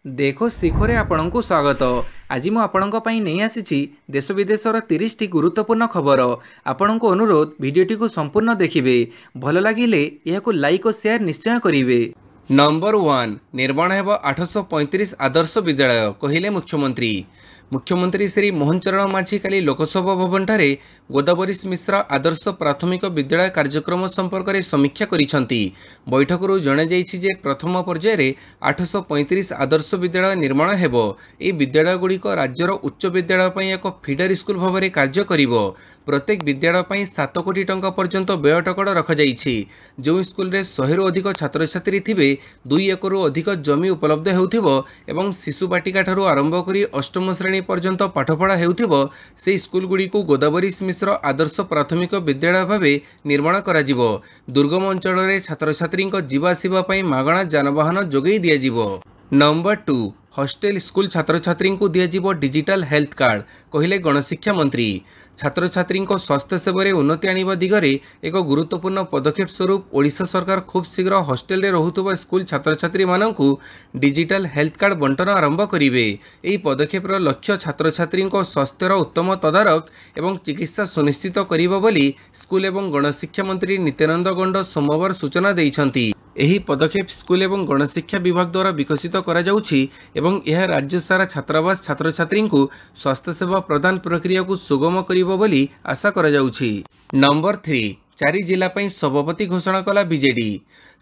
देखो शिखरे आपणଙ୍କୁ स्वागत। आज मु आपणଙ୍କ ପାଇଁ ନେଇ ଆସିଛି देश विदेशर 30 टी गुरुत्वपूर्ण खबर। आपणଙ୍କୁ अनुरोध भिडियोटी को संपूर्ण देखिए। भल लगिले यहाकु लाइक और शेयर निश्चय करिवे। नंबर 1 निर्माण हेब 835 आदर्श विद्यालय कहिले मुख्यमंत्री। मुख्यमंत्री श्री मोहन चरण माझी काली लोकसभा भवन ठारे गोदावरीश मिश्र आदर्श प्राथमिक विद्यालय कार्यक्रम संपर्क में समीक्षा करिसेंती। बैठकरू जणा जाइछि जे प्रथम पर्यायर 835 आदर्श विद्यालय निर्माण हेबो। ए विद्यालय गुड़िक राज्यर उच्च विद्यालय पई एक फीडर स्कूल भाव में कार्य करिवो। प्रत्येक विद्यालय पई 7 कोटी टंका पर्यंत व्यय टकड़ रखा जाइछि। जो स्कूल रे 100 रु अधिक छात्र छात्री थिबे 2 एकरु अधिक जमी उपलब्ध हेउथिबो एवं शिशु बाटिका ठारू आरंभ करी अष्टम श्रेणी पर्यंत पाठपढ़ा हेउथिबो से स्कूल गुड़ी को गोदावरीश मिश्र आदर्श प्राथमिक विद्यालय भावे निर्माण कराजिवो। दुर्गम अंचल रे छात्र छात्री जीवा आसिबा पई मागणा जानवाहन जोगई दिया जिवो। नंबर 2 हॉस्टेल स्कूल छात्र छात्री को दियाजिवो डिजिटल हेल्थ कार्ड कहिले गणशिक्षा मंत्री। छात्र छात्री स्वास्थ्य सेवा उन्नति आनिबा दिगरे एक गुरुत्वपूर्ण पदक्षेप स्वरूप ओडिशा सरकार खूब शीघ्र हॉस्टेल रे रहुतबा स्कूल छात्र छात्री मानकु डिजिटल हेल्थ कार्ड बंटन आरंभ करिवे। एही पदक्षेपर लक्ष्य छात्र छात्री स्वास्थ्यर उत्तम तदारक एवं चिकित्सा सुनिश्चित करिबो बोली स्कूल एवं गणशिक्षा मंत्री नित्यानंद गंड सोमवार सूचना दैछंती। एही पदक्षेप स्कूल एवं गणशिक्षा विभाग द्वारा विकसित करा जाउछि एवं यह राज्य सारा छात्रावास छात्र छात्री को स्वास्थ्य सेवा प्रदान प्रक्रिया को सुगम करिबो बोली आशा करा जाउछि। नंबर 3 चारि जिला पई सभापति घोषणा कला बीजेडी।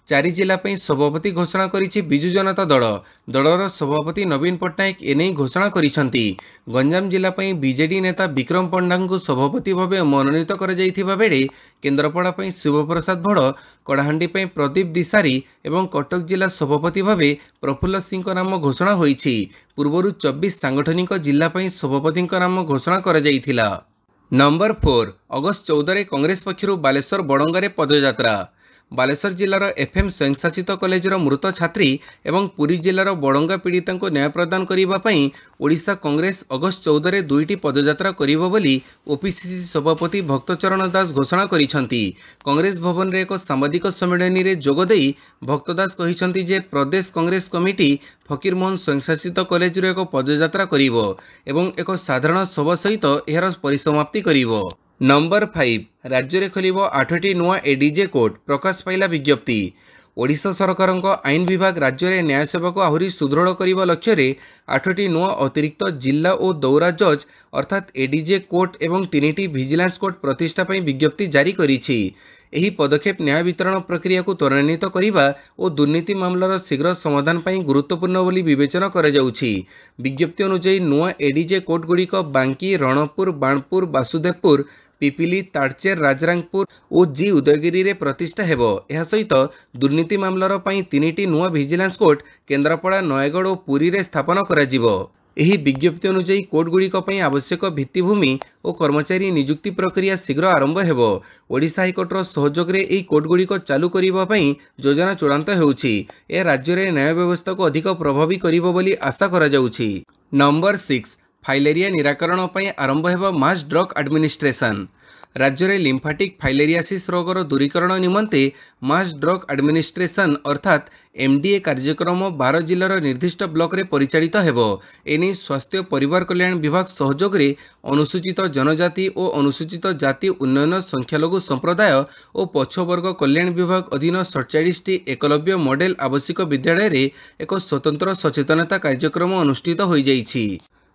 चारि जिला पई सभापति घोषणा करिछि बिजु जनता दल। दलर सभापति नवीन पट्टनायक एने घोषणा करिसंती। गंजाम जिला पई बीजेडी नेता विक्रम पंडा को सभापति भावे मनोनीत कर जाइथिबा बेले केन्द्रापड़ा पई शिवप्रसाद भड़, कड़ाहांडी पई प्रदीप दिसारी एवं कटक जिला सभापति भावे प्रफुल्ल सिंह नाम घोषणा होइछि। पूर्वरु 24 सांगठनिक जिला पई सभापति नाम घोषणा कर जाइथिला। नंबर 4 अगस्त 14 कांग्रेस पक्षरु बालेश्वर बड़ंगारे पदयात्रा। बालेश्वर जिलार एफएम स्वयंशासित कॉलेजर मृत छात्री एवं पुरी जिलार बड़ंगा पीड़िता को न्याय प्रदान करने ओडिशा कांग्रेस अगस्त 14 रे 2टी पदयात्रा करिबो बोली ओपीसीसी सभापति भक्तचरण दास घोषणा करिसंती। कांग्रेस भवन रे एक सांबादिक सम्मेलन रे जोग देई भक्त दास कहिसंती जे प्रदेश कांग्रेस कमिटी फकीरमोहन स्वयंशासित कॉलेज रो एक पदयात्रा करिबो एवं एक साधारण सभा सहित एहार परिसमाप्ति करिबो। नंबर 5 राज्य में खोल 8टी नुआ एडीजे कोर्ट प्रकाश पाइला विज्ञप्ति। ओडिशा सरकार आईन विभाग राज्य में न्याय सेवा को आहरी सुदृढ़ करने लक्ष्य रे 8टी नुआ अतिरिक्त जिला और दौरा जज अर्थात एडीजे कोर्ट एवं 3टी विजिलेंस कोर्ट प्रतिष्ठा पई विज्ञप्ति जारी करिछि। एही पदक्षेप न्याय वितरण प्रक्रिया को त्वरान्वित करने और दुर्नीति मामलार शीघ्र समाधान पर गुरुत्वपूर्ण बोली विवेचना करा जाउछि। विज्ञप्ति अनुसार नुआ एडीजे कोर्ट गुड़िक बांकी, रणपुर, बाणपुर, वासुदेवपुर, पिपिली, ताड़चेर, राजरांगपुर और जी उदयगिरी रे प्रतिष्ठा हेबो। एहा सहित दुर्नीति मामलार पई 3टी नुआ विजिलेंस कोर्ट केन्द्रापड़ा, नयगढ़ और पुरी रे स्थापन करा जिवो। एही विज्ञप्ति अनुसार कोर्ट गुड़िक पई आवश्यक भित्तिभूमि और कर्मचारी नियुक्ति प्रक्रिया शीघ्र आरंभ हेबो। ओडिशा हाईकोर्टर सहयोग रे एही कोर्ट गुड़िक चालू करिबा पई योजना चूड़ांत हेउछि। ए राज्य रे न्याय व्यवस्था को अधिक प्रभावी करिबो बोली आशा करा जाउछि। नंबर 6 फाइलेरिया निराकरण पर आरंभ हेबा मास ड्रग एडमिनिस्ट्रेशन। राज्य में लिम्फाटिक फाइलेरियासिस रोगर दूरीकरण निमंते मास ड्रग एडमिनिस्ट्रेशन अर्थात एमडीए कार्यक्रम 12 जिलार निर्दिष्ट ब्लॉक रे परिचालित हेबो। एने स्वास्थ्य परिवार कल्याण विभाग सहयोग रे अनुसूचित जनजाति और अनुसूचित जाति उन्नयन संख्यालघु संप्रदाय और पछवर्ग कल्याण विभाग अधीन 47टी एकलव्य मॉडेल आवश्यक विद्यालय रे एक स्वतंत्र सचेतनता कार्यक्रम अनुष्ठित हो जाइछि।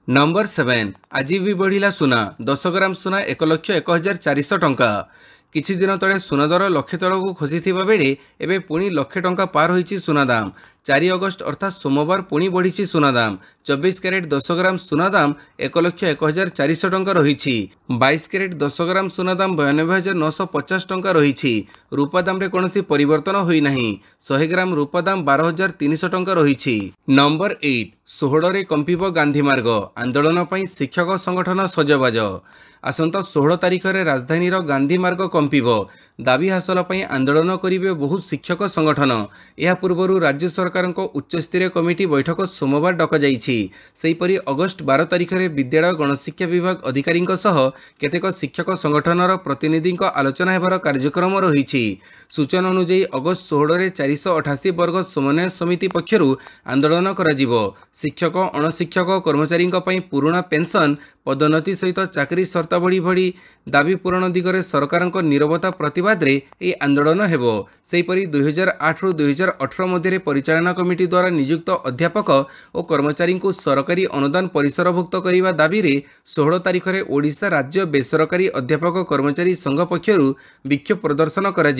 नंबर 7 आज भी बढ़िला सुना 10 ग्राम सुना 1,01,400 टंका। किछि दिन तले सुना दर लक्षे तलक खसी बेले एवं पुणी लक्षे टंका पार होइछि सुना दाम। 4 अगस्त अर्थात सोमवार पुणी बढ़ी सुना दाम। 24 कैरेट 10 ग्राम सुना दाम 1,01,400 टंका रही। 22 कैरेट 10 ग्राम सुना दाम 92,950 टंका रही। रूपा दाम रे कौन परिवर्तन होई नहीं। 100 ग्राम रूपा दाम 12,300 टंका रही। नंबर 8 16 रे कंपिब गांधी मार्ग आंदोलन पर शिक्षक संगठन सजबाज। आसंता 16 तारिख में राजधानी गांधी मार्ग कंपिब। दाबी हासिल पर आंदोलन करेंगे बहु शिक्षक संगठन। यह पूर्व राज्य सरकार सरकार उच्चस्तरीय कमिटी बैठक सोमवार डकाଯାଇଛି। सेहीपरि अगस्ट 12 तारिख में विद्यालय गणशिक्षा विभाग अधिकारी केतेक शिक्षक संगठनर प्रतिनिधि आलोचना हेबार कार्यक्रम रही। सूचना अनुसार अगस्ट 16 में 488 वर्ग समन्वय समिति पक्षर आंदोलन करा। शिक्षक अणशिक्षक कर्मचारी पुराणा पेंशन पदोन्नति सहित चाकरी शर्तावली भली दाबी पूरण दिगरे सरकार नीरवता प्रतिवाद रे यह आंदोलन हेबो। सेहीपरि 2008 रु 2018 मध्य परिचालना कमिटी द्वारा नियुक्त अध्यापक और कर्मचारी को सरकारी अनुदान परिसरभुक्त करने दाबी रे 16 तारिख में ओडिशा राज्य बेसरकारी अध्यापक कर्मचारी संघ पक्षर विक्षोभ प्रदर्शन कर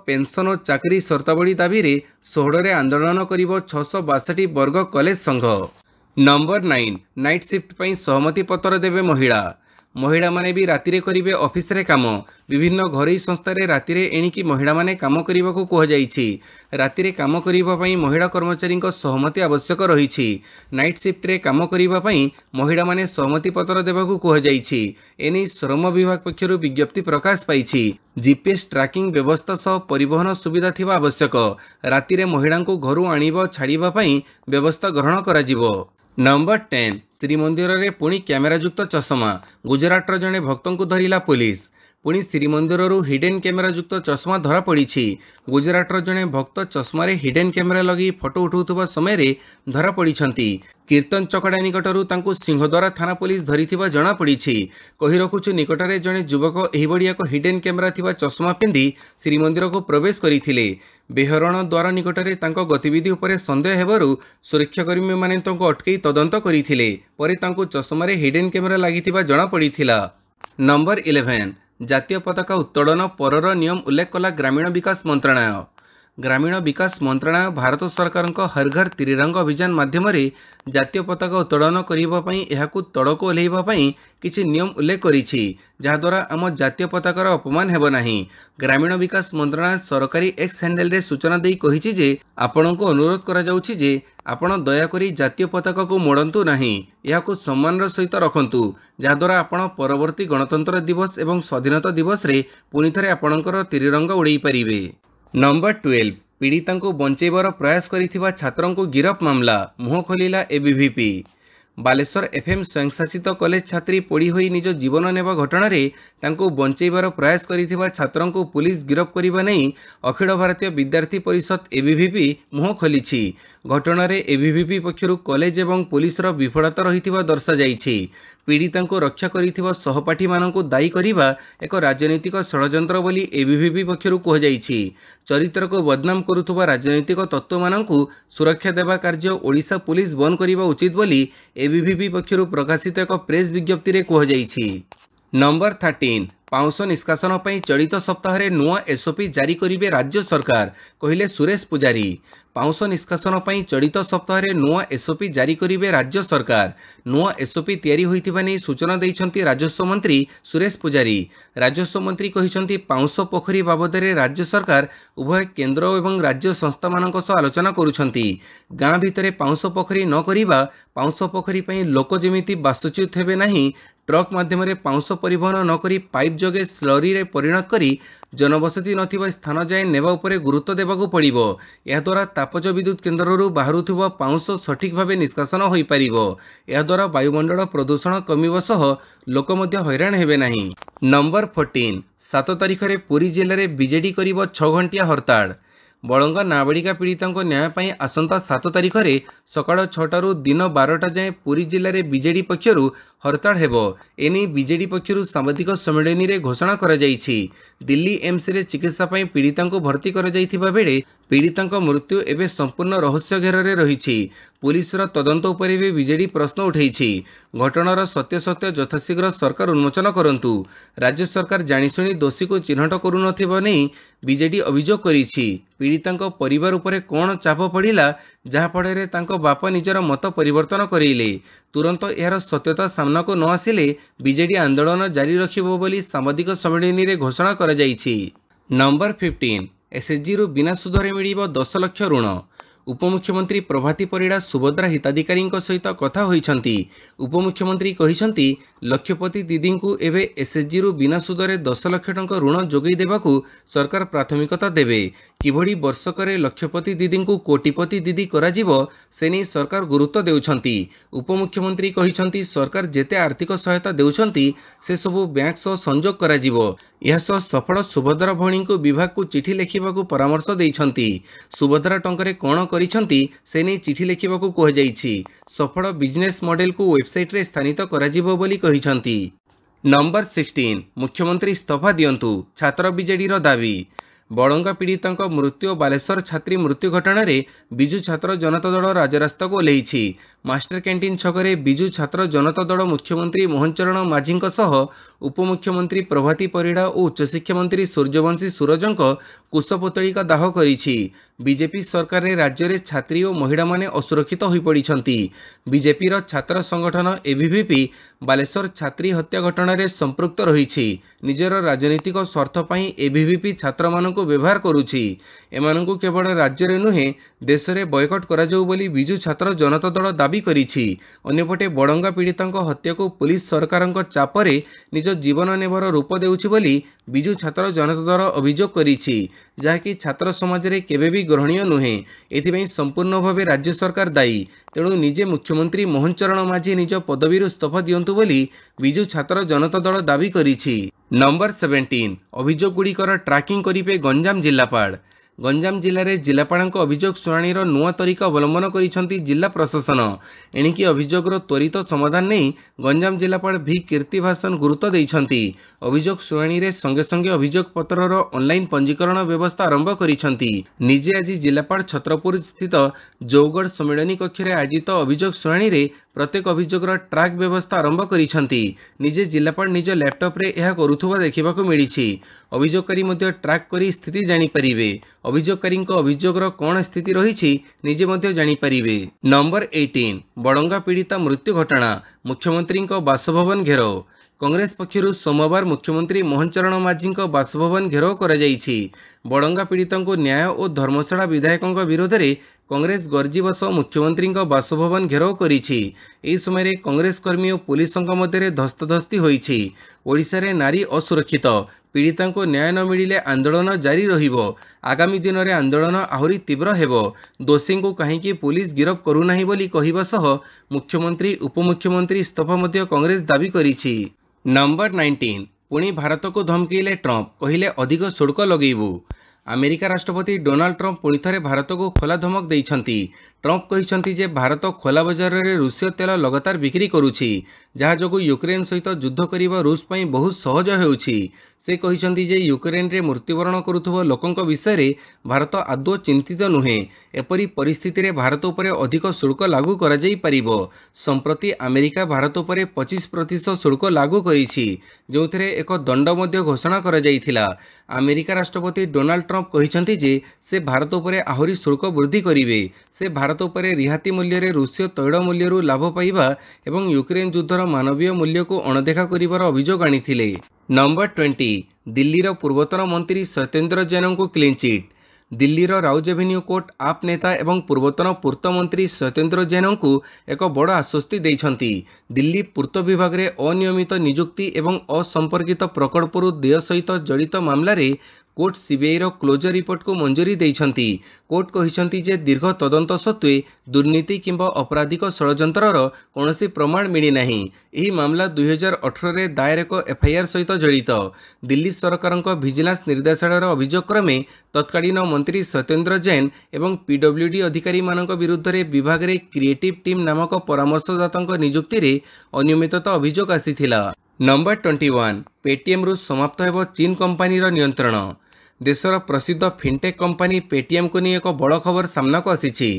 पेंशन और चाकरी शर्तावली दाबी रे 16 रे आंदोलन करिबो 662 वर्ग कॉलेज संघ। नंबर 9 नाइट शिफ्ट पर सहमति पत्र देवे महिला माने भी रातिरे करिवे ऑफिस रे काम। विभिन्न घरोई संस्था रे रातिरे एणिकी महिला माने काम करिबा को कह जाईछि। रातिरे काम करिबा पई महिला कर्मचारी सहमति आवश्यक रही। नाइट शिफ्ट रे काम करिबा पई महिला माने सहमति पत्र देबा को कह जाईछि। एनी श्रम विभाग पक्षरु विज्ञप्ति प्रकाश पाइछि। जीपीएस ट्रैकिंग व्यवस्था सह परिवहन सुविधा थिबा आवश्यक। रातिरे महिला को घरु आनिबा छाड़िबा पई व्यवस्था ग्रहण कराजिबो। नंबर 10 श्रीमंदिर रे पुणी कैमेरायुक्त चश्मा। गुजरातर जड़े भक्त को धरिला पुलिस। पुणी श्रीमंदिर हिडेन कैमेरायुक्त चश्मा धरा पड़ी। गुजरातर जड़े भक्त चश्मा हिडेन कैमेरा लगी फोटो उठाउथुबा समय रे धरा पड़ी। कीर्तन चकड़ा निकटर सिंहद्वारा थाना पुलिस धरी जना पड़ी। कही रखुछु निकटरे जड़े युवक एहिबड़ी एक हिडेन कैमेरा थिबा चश्मा पिंधि श्रीमंदिर को प्रवेश करथिले। बेहरण द्वार निकटरे तांको गतिविधि उपरे संदेह हेबारु सुरक्षाकर्मी माने तांको अटकई तदंत करथिले। परे तांको चश्मा हिडेन कैमेरा लागिथिबा जना पड़ीथिला। नंबर 11 जातीय पताका उत्तोलन परर नियम उल्लेख कला ग्रामीण विकास मंत्रालय। ग्रामीण विकास मंत्रालय भारत सरकार हर घर त्रिरंग अभियान माध्यम जातीय पताका उत्तोलन करने तड़क ओह्लैवाई किसी नियम उल्लेख करिछि, जहाद्वारा आम जातीय पताकार अपमान हेब नाही। ग्रामीण विकास मंत्रालय सरकारी एक्स हैंडल रे सूचना देई कहिछि जे आपण को अनुरोध करा जाउछि जे आपण दयाकोरी जातीय पताका को मोड़ंतु नाही, याको सम्मान सहित रखंतु, जहाद्वारा आपण परवर्ती गणतंत्र दिवस एवं स्वाधीनता दिवस रे पुनि थरे आपणकर त्रिरंग उड़ाई पारिबे। नंबर 12 पीड़िता को बंचेबार प्रयास करिथिबा छात्रों को गिरफ मामला मुह खोलिला एबीवीपी। बालेश्वर एफएम स्वयंशासित कॉलेज छात्री पोड़ी होई निज जीवन नेबा घटना रे तांको बंचेबार प्रयास करिथिबा छात्रों को पुलिस गिरफ करिबा नै अखिल भारतीय विद्यार्थी परिषद एबीवीपी मुह खोलिछि। घटना रे एबीवीपी पक्षरु कॉलेज एवं पुलिसर विफलता रहिथिबा दर्शा जाइछि। पीड़िता को रक्षा करिथिबा सहपाठी मानकु दायी करिबा एक राजनीतिक षड्यंत्र बोली एबीवीपी पक्षरु कह जाइछि। चरित्र को बदनाम करुथुबा राजनीतिक तत्व मानकु सुरक्षा देबा कार्य ओडिशा पुलिस बंद करिबा उचित बोली एबीवीपी पक्षरु प्रकाशित एक प्रेस विज्ञप्ति रे कह जाइछि। नंबर 13 पाउंस निष्कासन पर चलित सप्ताह नुआ एसओपी जारी करिवे राज्य सरकार, कहिले सुरेश पुजारी। पाउंस निष्कासन पर चलित सप्ताह नुआ एसओपी जारी करिवे राज्य सरकार। नुआ एसओपी तैयारी होइथिबा नै सूचना दैछन्ती राजस्व मंत्री सुरेश पुजारी। राजस्व मंत्री कहिसन्ती पाउंस पोखरी बाबदरे राज्य सरकार उभय केंद्र एवं राज्य संस्था मानक सह आलोचना करुछन्ती। गाँ भितरे पाउंस पोखरी न करिबा, पाउंस पोखरी पई लोक जेमिति बासच्युत हेबे नाही, ट्रक माध्यम पाउंस परिवहन नक पाइप जोगे स्लरी रे परिणत करी जनबसती नथिबा स्थान जाए नेबा उपरे गुरुत्व देबाकू पड़िबो। या द्वारा तापज विद्युत केन्द्ररू बाहरुथिबा पाउंस सठिक भावे निष्कासन होई पारिबो। या द्वारा वायुमंडल प्रदूषण कमिबो सह लोक मध्य हैरान हेबे नाही। नंबर 14 7 तारिख रे पुरी जिले में बीजेडी करिबो 6 घंटिया हड़ताल। बड़ंगा नाबालिका पीड़िता न्याय पाई आसंता 7 तारिख में सकाळ 6टारू दिन 12टा जाए पुरी जिले में बीजेडी पक्षर हड़ताल हेबो। एने बीजेडी पक्षर सांबादिक सम्मेलन में घोषणा करा जाइछि। दिल्ली एम्स रे चिकित्सा पाई पीड़िता भर्ती करा जाइथिबा बेले पीड़िता मृत्यु एवं संपूर्ण रहस्य घेर रही। पुलिस तदंत उपरे भी बीजेडी प्रश्न उठाई। घटनार सत्यासत्य यथाशीघ्र सरकार उन्मोचन करंतु। राज्य सरकार जानिशुणी दोषी को चिन्हट करुनथिबा नै बीजेडी अभियोग करिछि। पीड़िता परिवार उपरे कौन चाप पड़ा जहाँफल तांको बापा निजर मत परिवर्तन करेले। तुरंत यार सत्यता सामना को न आसिले बीजेडी आंदोलन जारी रखिबो बोली सांबादिक सम्मेलन में घोषणा करा जाइछि। नंबर 15 एसएचजी रु बिना सुधरे मिलिबो 10 लाख ऋण। उपमुख्यमंत्री प्रभाती परिड़ा सुभद्रा हिताधिकारी सहित कथा होइछंती। उपमुख्यमंत्री कहिछंती लक्षपति दीदी को एवं एसएचजी रु बिना सुदरे 10 लाख टंका ऋण जोगई देवाकू सरकार प्राथमिकता देवे। किभଳି वर्षकरे लक्षपति दीदी को कोटिपति दीदी कराजिवो से नहीं सरकार गुरुत्व देउछंती। उपमुख्यमंत्री कहिसंती सरकार जेते आर्थिक सहायता देउछंती से सबु बैंक सह संजोग कराजिवो। यह सफल सुभद्रा भौणी को विभाग को चिठी लिखिबाकू परामर्श देइछंती। सुभद्रा टंकारे कोण करिसंती से नहीं चिठी लिखिबाकू कह जाइछि। सफल बिजनेस मॉडल को वेबसाइट रे स्थानित कराजिवो बोली कहिसंती। नंबर 16 मुख्यमंत्री इस्तीफा दियंतु छात्र बीजेडी रो दाबी। बड़ंगा पीड़िता मृत्यु बालेश्वर छात्री मृत्यु घटना विजु छात्र जनता दल राजरास्ता को ओह्लैछि। मास्टर कैंटीन छकरे विजु छात्र जनता दल मुख्यमंत्री मोहन चरण माझी उपमुख्यमंत्री प्रभाती परिड़ा और उच्चशिक्षा मंत्री सूर्यवंशी सूरजंक कुशपुतलिका दाह करिछि। बीजेपी सरकार रे राज्य रे छात्री और महिला माने असुरक्षित होई पड़िछंती। बीजेपी रो छात्र संगठन एबीवीपी बालेश्वर छात्री हत्या घटना रे संपृक्त रहिछि। निजर राजनीतिक स्वार्थ पई एबीवीपी छात्र मानक व्यवहार करुछि। एमानकु केवल राज्य रे नुहे देश रे बॉयकट करा जाऊ बोली विजु छात्र जनता दल दाबी करिछि। अन्यपटे बड़ंगा पीड़िता हत्या को पुलिस सरकारक चापरे निज जीवन नेबर रूप देउछि बोली विजु छात्र जनता दल अभियोग करिछि, जहाँकि छात्र समाज रे केबे भी ग्रहणीय नुहे। एथिपई संपूर्ण भावे राज्य सरकार दायी। तेणु निजे मुख्यमंत्री मोहन चरण माझी निज पदवी इस्तीफा दियंतु बोली विजु छात्र जनता दल दाबी करिछि। नंबर 17 अभियोग गुड़िकर ट्राकिंग करिबे गंजाम जिल्लापाल। गंजाम जिले में जिलापाल अभियोग शुणाणी नुआ तरीका अवलंबन करिसेंती जिला प्रशासन। एणिकी अभियोगर त्वरित समाधान नहीं गंजाम जिलापाल भी कीर्तिभाषण गुरुत्व देइछंती। अभियोग शुणाणी रे संगे संगे अभियोग पत्रर ऑनलाइन पंजीकरण व्यवस्था आरंभ करिसेंती। निजे आज जिलापाल छत्रपुर स्थित जौगढ़ सम्मेलनी कक्ष रे आयोजित अभियोग शुणाणी रे प्रत्येक अभियोगर ट्रैक व्यवस्था आरंभ करिसेंती। निजे जिलापाल निज लैपटॉप रे यह करुथुबा देखिबाकू मिलिछि। अभियोगकारी मध्य ट्रैक करी स्थिति जानि परिबे। अभियोगकारी अभियोगर कौन स्थिति रही निजे मध्य जानि परिबे। नंबर 18 बड़ंगा पीड़िता मृत्यु घटना मुख्यमंत्री बासभवन घेराव। कांग्रेस पक्षर सोमवार मुख्यमंत्री मोहन चरण माझी बासभवन घेराव करा जाइछि। बड़ंगा पीड़िता न्याय और धर्मशाला विधायकों विरोध में कांग्रेस गर्जीवश मुख्यमंत्री बासभवन घेराव करिछि। एही समय कांग्रेस कर्मी और पुलिस मध्य धस्तधस्ती होइछि। ओडिशा रे नारी असुरक्षित पीड़िता को न्याय न मिलिले आंदोलन जारी रहिबो। आगामी दिन में आंदोलन आहुरी तीव्र हेबो। दोषी को कहीं पुलिस गिरफ करूना बोली कहवा सह मुख्यमंत्री उपमुख्यमंत्री इस्तीफा मध्य कांग्रेस दाबी करिछि। नंबर 19 पुणी भारत को धमकेले ट्रंप कहले अधिक शुल्क लगेबू। अमेरिका राष्ट्रपति डोनाल्ड ट्रंप पुणी थे भारत को खोला धमक देइछंती। ट्रंप कहिसंती जे भारत खोला बजार रे रूसीय तेल लगातार बिक्री करुछि, जहाँ जो यूक्रेन सहित युद्ध करने रूस पर बहुत सहज होउछि। से कहिसंती जे यूक्रेन रे मृत्युवरण करुथुबा लोकंक विषय रे भारत आदौ चिंतित नुहे। एपरी परिस्थिति रे भारत उपरे अधिक शुल्क लागू करा जाई परिबो। संप्रति अमेरिका भारत उपरे 25% शुल्क लागू करिछि, जोथिरे एक दंड मध्य घोषणा करा जाइथिला। अमेरिका राष्ट्रपति डोनाल्ड ट्रंप कहिसंती जे से भारत उपरे आहुरी शुल्क वृद्धि करिवे। से भारत उपरे रिहाती मूल्य रे रूसीय तैल मूल्यरू लाभ पाइबा एवं यूक्रेन युद्धर मानवीय मूल्य को अणदेखा करिवार अभियोग आनिथिले। नंबर 20 दिल्लीर पूर्वतन मंत्री सत्येंद्र जैन को क्लीन चिट। दिल्लीर राउज एवेन्यू कोर्ट आप नेता एवं पूर्वतन पूर्त मंत्री सत्येंद्र जैन को एक बड़ आश्वस्ति देइछंती। दिल्ली पूर्त विभाग रे अनियमित नियुक्ति एवं असंपर्कित प्रकल्परू देय सहित जड़ित मामला रे कोर्ट सीबीआई रो क्लोजर रिपोर्ट को मंजूरी देइछंती। कोर्ट कहिसंती जे दीर्घ तदंत सत्वे दुर्नीति किंबा अपराधिक षड्यंत्रर कौनसी प्रमाण मिली नाही। एही मामला 2018 रे दायर एक एफआईआर सहित जड़ित। दिल्ली सरकार विजिलेंस निर्देशालय अभियोग क्रमे तत्कालीन मंत्री सत्येंद्र जैन एवं पीडब्ल्यूडी अधिकारी मानक विरुद्ध रे विभाग रे क्रिएटिव टीम नामक परामर्शदाता नियुक्ति रे अनियमितता अभियोग आसीथिला। नंबर 21 पेटीएम रु समाप्त हेबो चीन कंपनी रो नियंत्रण। देशर प्रसिद्ध फिनटेक कंपनी पेटीएम को नहीं एक बड़ खबर सामना को आसी।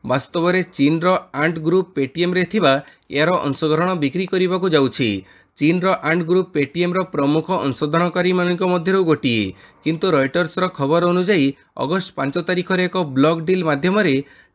वास्तव में चीन रो आंट ग्रुप पेटीएम रे थिबा यार अंशग्रहण बिक्री करने को जाउछि। चीन रो आंट ग्रुप पेटीएम रो प्रमुख अंशधानकारी मानक मध्यरु गोटिए, किंतु रॉयटर्स रो खबर अनुसार अगस्त 5 तारिख रे एक ब्लॉक डील माध्यम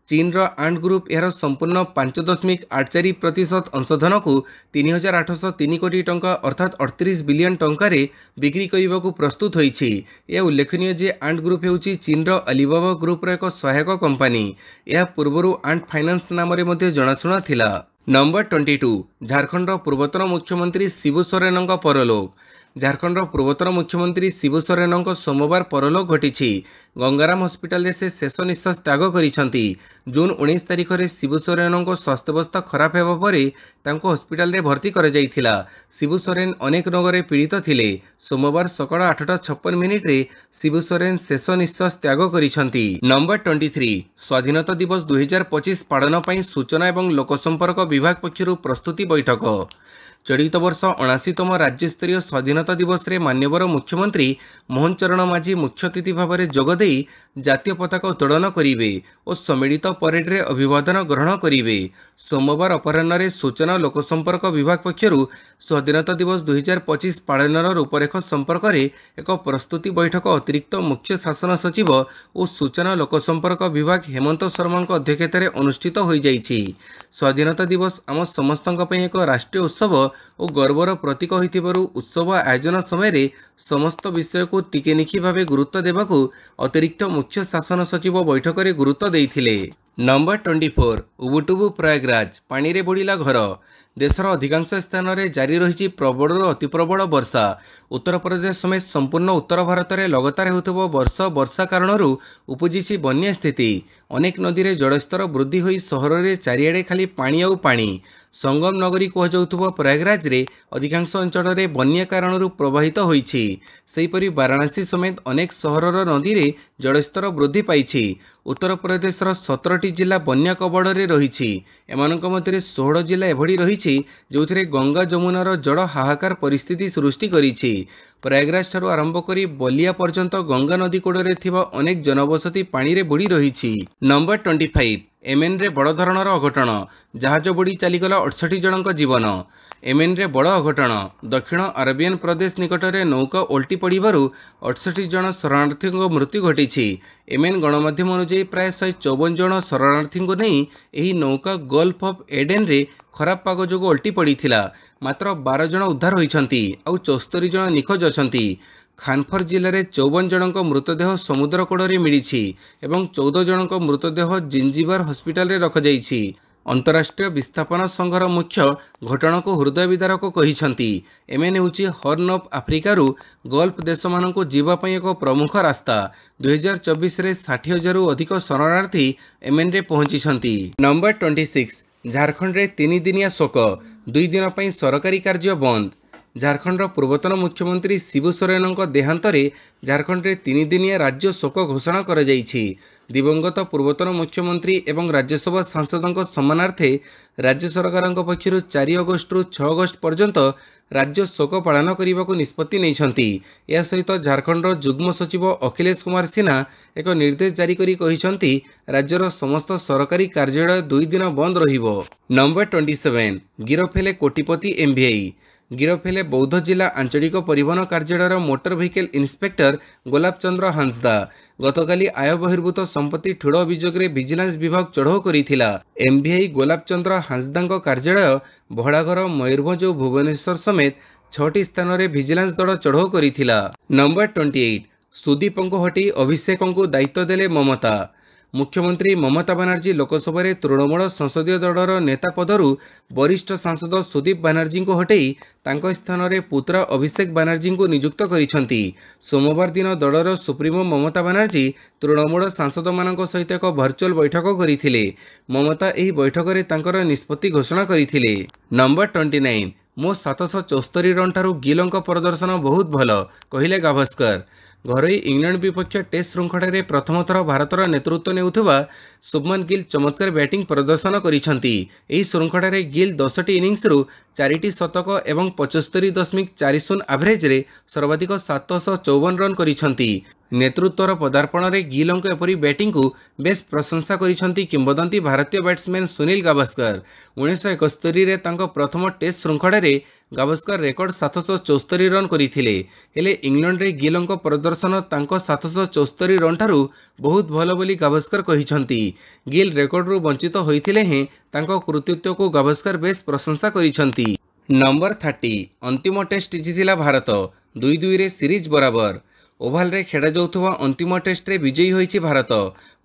चीन रो आंट ग्रुप यार संपूर्ण 5.84% अंशधन को 3803 कोटी टंका अर्थात 38 बिलियन टंका रे बिक्री करने को प्रस्तुत होइछि। यह उल्लेखनीय जे आंट ग्रुप हेउछि चीन रो अलीबाबा ग्रुप रो एक सहायक कंपनी। यह पूर्वरु आंट फाइनेंस नाम रे मध्ये जनाशुना थिला। नंबर 22 झारखंड पूर्वतन मुख्यमंत्री शिबू सोरेन परलोक। झारखंड पूर्वतन मुख्यमंत्री शिबू सोरेन सोमवार परलोक घटी। गंगाराम हॉस्पिटल से शेष निश्वास त्याग करिसेंती। जून 19 तारिख में शिबू सोरेन स्वास्थ्यावस्था खराब होगा पर हॉस्पिटल रे भर्ती कर जाइथिला। शिबू सोरेन अनेक रोग पीड़ित थिले। सोमवार सकाळ 8:56 शिबू सोरेन शेष निश्वास त्याग करिसेंती। नंबर 23 स्वाधीनता दिवस 2025 पालन पर सूचना और लोकसंपर्क विभाग पक्षर प्रस्तुति बैठक। चलित वर्ष 79तम राज्यस्तरीय स्वाधीनता दिवस रे मान्यवर मुख्यमंत्री मोहन चरण माझी मुख्य अतिथि भाव में जोगदे जातीय पताका उत्तोलन करेंगे और सम्मिलित परेड रे अभिवादन ग्रहण करेंगे। सोमवार अपराह्न रे सूचना लोकसंपर्क विभाग पक्षर स्वाधीनता दिवस 2025 पालनर रूपरेख संपर्क में एक प्रस्तुति बैठक अतिरिक्त मुख्य शासन सचिव और सूचना लोकसंपर्क विभाग हेमंत शर्मा अध्यक्षतार अनुष्ठित हो जाइछि। स्वाधीनता दिवस आम समस्तक एक राष्ट्रीय उत्सव और गर्वर प्रतीक होइथिबारु उत्सव आयोजन समय समस्त विषय को टिकेनिखी भाव गुरुत्व देवाकू अतिरिक्त मुख्य शासन सचिव बैठक में गुरुत्व देइथिले। नंबर 24 उबुटुबु प्रयागराज पानी रे बुड़ीला घर। देशर अधिकांश स्थान में जारी रही प्रबल अति प्रबल वर्षा। उत्तर प्रदेश समेत संपूर्ण उत्तर भारत में लगातार होता वर्षा कारण उपजी बन्या स्थिति। अनेक नदी में जलस्तर वृद्धि हो सहर में चारिआडे खाली पानी आउ पानी। संगम नगरी कहुथुवा प्रयागराज रे अधिकांश अंचल में बन्या कारण प्रभावित होइछि। सेहीपरि वाराणसी समेत अनेक सहरर नदी में जलस्तर वृद्धि पाइछि। उत्तर प्रदेशर 17टी जिला बन्या कबड़े रही। एमानक मध्य 16 जिला एभली रही जो गंगा जमुनार जड़ हाहाकार परिस्थिति सृष्टि करिछि। प्रयागराज ठारू आरंभ करी बलिया पर्यंत गंगा नदी कोड़े थिबा अनेक जनबसती पानी रे बुड़ी रही। नंबर 25 एमएन रे बड़ धरणर अघटन। जहाज बुड़ी चलीगला 68 जनक जीवन। एमएन रे बड़ अघटन। दक्षिण अरेबियन प्रदेश निकट में नौका ओल्टी पड़ू 68 जन शरणार्थी मृत्यु घटी। एमएन गणमाध्यम अनुଯାୟୀ प्राय 154 जन शरणार्थी को नहीं यही नौका गल्फ ऑफ एडेन रे खराब पाग जो ओल्टी पड़ा। मात्र 12 जन उद्धार होइछंती और 74 जन निखोज अछंती। खानफर जिले में 54 जनक मृतदेह समुद्र कूड़े मिली एवं 14 जनक मृतदेह जिंजीबार हॉस्पिटल रे रख जाइछि। अंतर्राष्ट्रीय विस्थापन संघर मुख्य घटना को हृदय विदारक कहिसंती। एमएन होची हॉर्न ऑफ आफ्रिकार गल्फ देश मान जीवाई एक प्रमुख रास्ता। 2024 रे 60,000 अधिक शरणार्थी एमएन रे पहुंची। नंबर 26 झारखंड रे 3 दिनिया शोक। 2 दिन पर सरकारी कार्य बंद। झारखंड पूर्वतन मुख्यमंत्री शिबू सोरेन देहांत झारखंड में 3 दिनिया राज्य शोक घोषणा कर जाइछि। दिवंगत पूर्वतन मुख्यमंत्री एवं राज्यसभा सांसदों सम्मानार्थे राज्य सरकार पक्षर 4 अगस्ट रु 6 अगस्ट पर्यंत राज्य शोक पालन करने को निष्पत्ति नहीं। यह सहित झारखंड जुग्म सचिव अखिलेश कुमार सिन्हा एक निर्देश जारी करी कहिसंती राज्यर समस्त सरकारी कार्यालय 2 दिन बंद रहिबो। नंबर 27 गिरफ हेले कोटिपति एमवीआई। गिरफ हेले बौद्ध जिला आंचलिक परिवहन कार्यालय मोटर व्हीकल इन्स्पेक्टर गोलाब चंद्र हांसदा। गतकाली आय बहिर्भूत संपत्ति ठूड़ अभियोग में विजिलेंस विभाग चढ़ाऊ करिथिला। एमवीआई गोलाब चंद्र हांसदा कार्यालय भड़ाघर मयूरभंज और भुवनेश्वर समेत 6टी स्थान में विजिलेंस दल चढ़ाऊ करिथिला। नंबर 28 सुदीप को हटी अभिषेक को दायित्व देले ममता। मुख्यमंत्री ममता बनर्जी लोकसभा तृणमूल संसदीय दलर नेता पदरु वरिष्ठ सांसद सुदीप बनर्जी को हटई तांको स्थान में पुत्र अभिषेक बनर्जी को नियुक्त करिसेंती। सोमवार दिन दलर सुप्रीमो ममता बनर्जी तृणमूल सांसद मान सहित एक वर्चुअल बैठक करथिले। ममता एही बैठक में तांकर निष्पत्ति घोषणा करथिले। नंबर 29 मो 774 रन ठारू गिलंक प्रदर्शन बहुत भल कहिले गावस्कर। घरोई इंग्लैंड विपक्ष टेस्ट श्रृंखला में प्रथम थर भारतर नेतृत्व नेउथुवा शुभमन गिल चमत्कार बैटिंग प्रदर्शन करिसेंती। एही श्रृंखला में गिल 10टी इनिंग्स रु 4टी शतक एवं 75.40 एवरेज रे सर्वाधिक 754 रन करिसेंती। नेतृत्वर पदार्पण में गिलंक एपरी बैटिंग को बेस प्रशंसा करिसेंती किंवदंती भारतीय बैट्समैन सुनील गावस्कर। 1971 रे तांको प्रथम टेस्ट श्रृंखला में गावस्कर रेकर्ड 774 रन करथिले। हेले इंग्लैंड रे गिलंक प्रदर्शन तांको 774 रन ठारू बहुत भल बोली गावस्कर कहिसंती। गिल रेकर्ड रु वंचित होइथिले हें तांको कृतित्व को गावस्कर बेस प्रशंसा करिसंती। नंबर 30 अंतिम टेस्ट जीतिला भारत 2-2 रे सीरीज बराबर। ओभाल रे खेड़ा जाउथुवा अंतिम टेस्ट रे विजयी होइछि भारत।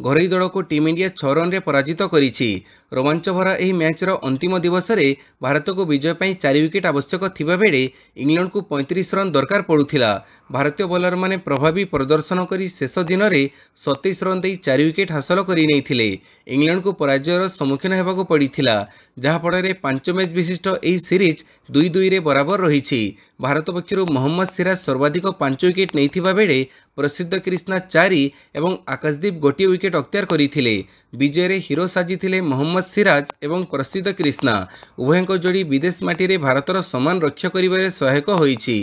ଘରୋଇ ଦଳକୁ ଟିମ୍ ଇଣ୍ଡିଆ 6 ରନ୍ରେ ପରାଜିତ କରିଛି। ରୋମାଞ୍ଚଭରା ଏହି ମ୍ୟାଚ୍ର ଅନ୍ତିମ ଦିବସରେ ଭାରତକୁ ବିଜୟ ପାଇଁ 4 ୱିକେଟ୍ ଆବଶ୍ୟକ ଥିବାବେଳେ ଇଂଲଣ୍ଡକୁ 35 ରନ୍ ଦରକାର ପଡ଼ୁଥିଲା। ଭାରତୀୟ ବୋଲରମାନେ ପ୍ରଭାବୀ ପ୍ରଦର୍ଶନ କରି ଶେଷ ଦିନରେ 27 ରନ୍ ଦେଇ 4 ୱିକେଟ୍ ହାସଲ କରିନେଇଥିଲେ। ଇଂଲଣ୍ଡକୁ ପରାଜୟର ସମ୍ମୁଖୀନ ହେବାକୁ ପଡ଼ିଥିଲା, ଯାହାଫଳରେ 5 ମ୍ୟାଚ୍ ବିଶିଷ୍ଟ ଏହି ସିରିଜ୍ 2-2ରେ ବରାବର ରହିଛି। ଭାରତ ପକ୍ଷରୁ ମହମ୍ମଦ ସିରାଜ ସର୍ବାଧିକ 5 ୱିକେଟ୍ ନେଇଥିବା ବେଳେ ପ୍ରସିଦ୍ଧ କ୍ରିଷ୍ଣା 4 ଏବଂ ଆକାଶଦୀପ ଗୋଟିଏ ୱିକେଟ୍ ଅକ୍ତିଆର କରିଥିଲେ। ବିଜୟରେ ହିରୋ ସାଜିଥିଲେ ମହମ୍ମଦ ସିରାଜ ଏବଂ ପ୍ରସିଦ୍ଧ କ୍ରିଷ୍ଣା। ଉଭୟଙ୍କ ଯୋଡ଼ି ବିଦେଶ ମାଟିରେ ଭାରତର ସମ୍ମାନ ରକ୍ଷା କରିବାରେ ସହାୟକ ହୋଇଛି।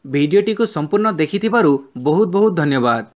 ଭିଡ଼ିଓଟିକୁ ସମ୍ପୂର୍ଣ୍ଣ ଦେଖିଥିବାରୁ ବହୁତ ବହୁତ ଧନ୍ୟବାଦ।